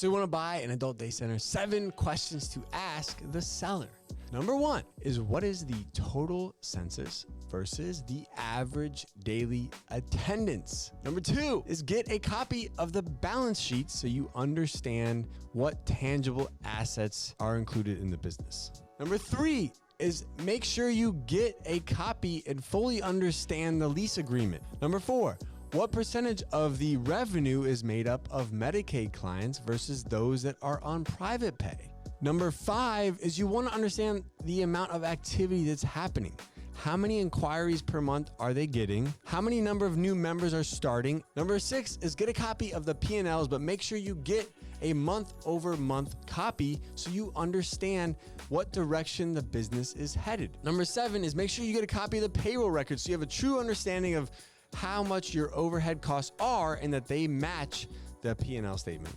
So you want to buy an adult day center, 7 questions to ask the seller. Number 1 is, what is the total census versus the average daily attendance? Number 2 is, get a copy of the balance sheet so you understand what tangible assets are included in the business. Number 3 is, make sure you get a copy and fully understand the lease agreement. Number 4, what percentage of the revenue is made up of Medicaid clients versus those that are on private pay? Number 5 is, you want to understand the amount of activity that's happening. How many inquiries per month are they getting? How many number of new members are starting? Number 6 is, get a copy of the P&Ls, but make sure you get a month-over-month copy so you understand what direction the business is headed. Number 7 is, make sure you get a copy of the payroll record so you have a true understanding of how much your overhead costs are and that they match the P&L statement.